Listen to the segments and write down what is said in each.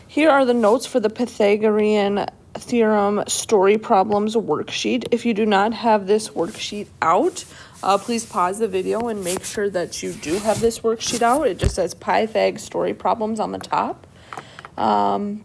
Here are the notes for the Pythagorean theorem story problems worksheet. If you do not have this worksheet out, please pause the video and make sure that you do have this worksheet out. It just says Pythag story problems on the top. And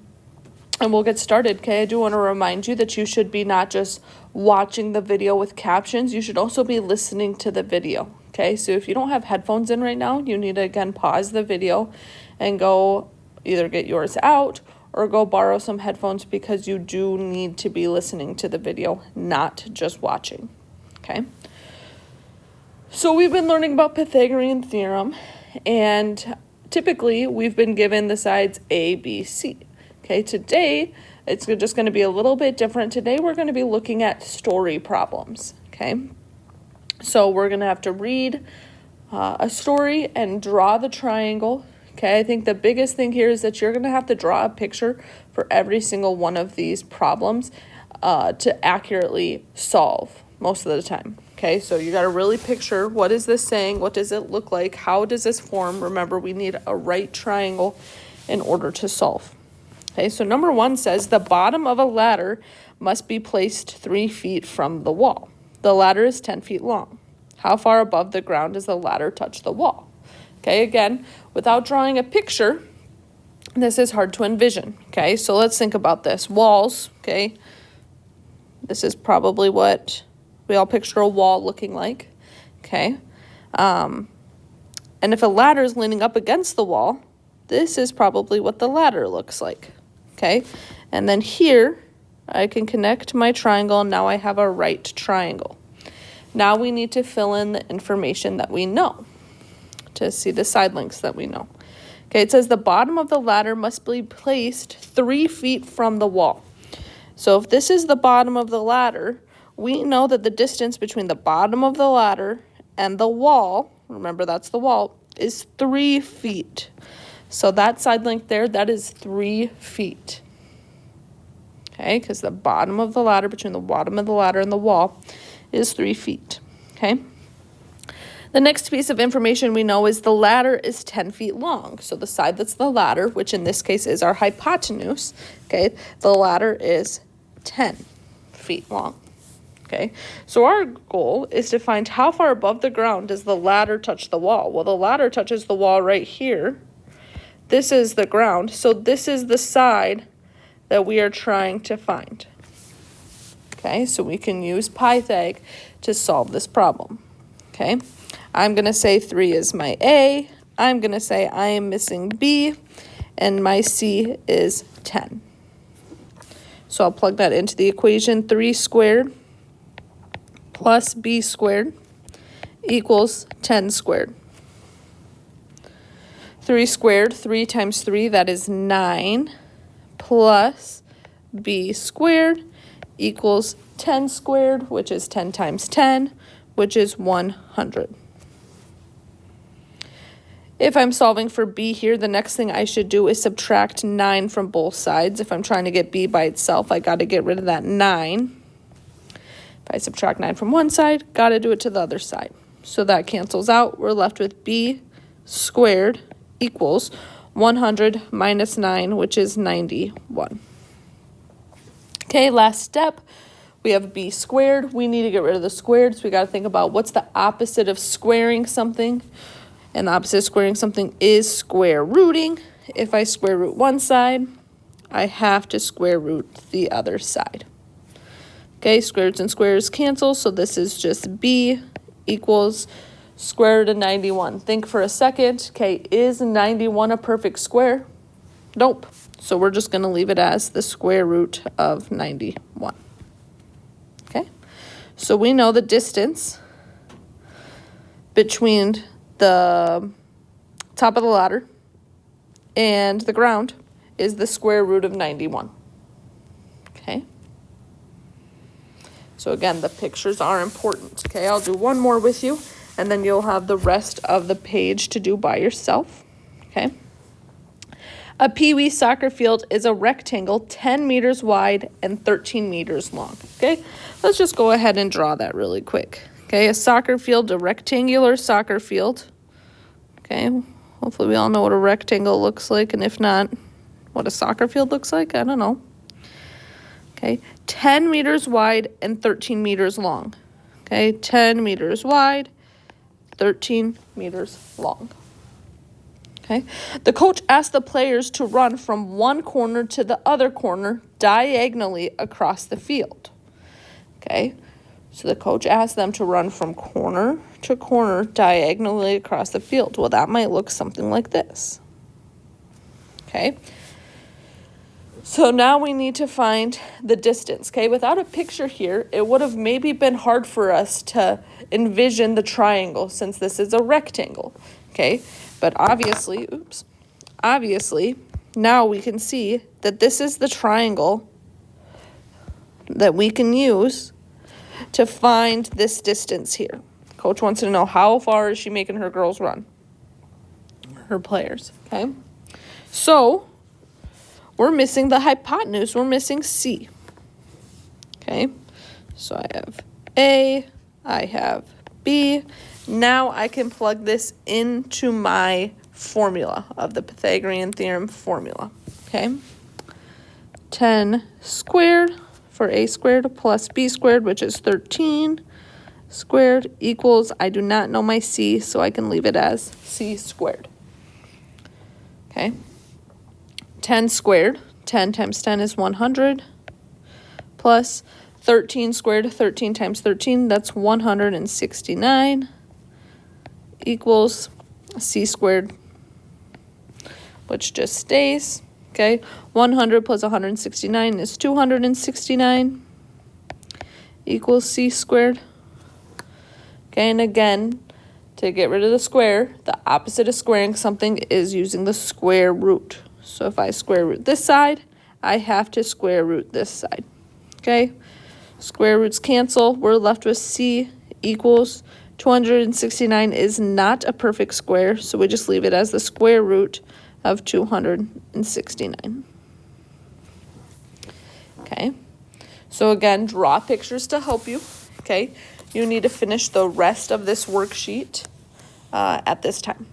we'll get started, okay? I do want to remind you that you should be not just watching the video with captions, you should also be listening to the video, okay? So if you don't have headphones in right now, you need to, again, pause the video and go either get yours out or go borrow some headphones because you do need to be listening to the video, not just watching, okay? So we've been learning about Pythagorean theorem, and typically we've been given the sides A, B, C. Okay, today it's just going to be a little bit different. Today we're going to be looking at story problems, okay? So we're going to have to read a story and draw the triangle, okay? I think the biggest thing here is that you're going to have to draw a picture for every single one of these problems to accurately solve most of the time, okay? So you got to really picture, what is this saying? What does it look like? How does this form? Remember, we need a right triangle in order to solve. Okay, so number 1 says the bottom of a ladder must be placed 3 feet from the wall. The ladder is 10 feet long. How far above the ground does the ladder touch the wall? Okay, again, without drawing a picture, this is hard to envision. Okay, so let's think about this. Walls, okay, this is probably what we all picture a wall looking like. Okay, and if a ladder is leaning up against the wall, this is probably what the ladder looks like. Okay, and then here I can connect my triangle, and now I have a right triangle. Now we need to fill in the information that we know to see the side lengths that we know. Okay, it says the bottom of the ladder must be placed 3 feet from the wall. So if this is the bottom of the ladder, we know that the distance between the bottom of the ladder and the wall, remember that's the wall, is 3 feet. So that side length there, that is 3 feet. Okay, because the bottom of the ladder, between the bottom of the ladder and the wall, is 3 feet. Okay. The next piece of information we know is the ladder is 10 feet long. So the side that's the ladder, which in this case is our hypotenuse, okay, the ladder is 10 feet long. Okay, so our goal is to find how far above the ground does the ladder touch the wall. Well, the ladder touches the wall right here. This is the ground, so this is the side that we are trying to find. Okay, so we can use Pythag to solve this problem. Okay, I'm going to say 3 is my A. I'm going to say I am missing B, and my C is 10. So I'll plug that into the equation. 3 squared plus B squared equals 10 squared. 3 squared, 3 times 3, that is 9, plus B squared equals 10 squared, which is 10 times 10, which is 100. If I'm solving for B here, the next thing I should do is subtract 9 from both sides. If I'm trying to get B by itself, I got to get rid of that 9. If I subtract 9 from one side, got to do it to the other side. So that cancels out. We're left with B squared equals 100 minus 9, which is 91. Okay, last step. We have B squared. We need to get rid of the squared, so we got to think about what's the opposite of squaring something. And the opposite of squaring something is square rooting. If I square root one side, I have to square root the other side. Okay, square roots and squares cancel, so this is just B equals square root of 91. Think for a second. Okay, is 91 a perfect square? Nope. So we're just going to leave it as the square root of 91. Okay, so we know the distance between the top of the ladder and the ground is the square root of 91. Okay. So again, the pictures are important. Okay, I'll do one more with you, and then you'll have the rest of the page to do by yourself. Okay. A pee-wee soccer field is a rectangle 10 meters wide and 13 meters long. Okay, let's just go ahead and draw that really quick. Okay, a soccer field, a rectangular soccer field. Okay, hopefully we all know what a rectangle looks like, and if not, what a soccer field looks like. I don't know. Okay, 10 meters wide and 13 meters long. Okay, 10 meters wide, 13 meters long. Okay, the coach asked the players to run from one corner to the other corner diagonally across the field. Okay, so the coach asked them to run from corner to corner diagonally across the field. Well, that might look something like this. Okay, so now we need to find the distance. Okay, without a picture here, it would have maybe been hard for us to envision the triangle since this is a rectangle. Okay, but obviously, now we can see that this is the triangle that we can use to find this distance here. Coach wants to know, how far is she making her girls run? Her players, okay? So we're missing the hypotenuse. We're missing C, okay? So I have A, I have B. Now I can plug this into my formula of the Pythagorean theorem formula, okay? 10 squared for A squared plus B squared, which is 13 squared, equals, I do not know my C, so I can leave it as C squared, okay? 10 squared, 10 times 10 is 100, plus 13 squared, 13 times 13, that's 169, equals C squared, which just stays, okay? 100 plus 169 is 269, equals C squared. Okay, and again, to get rid of the square, the opposite of squaring something is using the square root. So if I square root this side, I have to square root this side, okay? Square roots cancel. We're left with C equals 269 is not a perfect square, so we just leave it as the square root of 269. Okay, so again, draw pictures to help you, okay? You need to finish the rest of this worksheet at this time.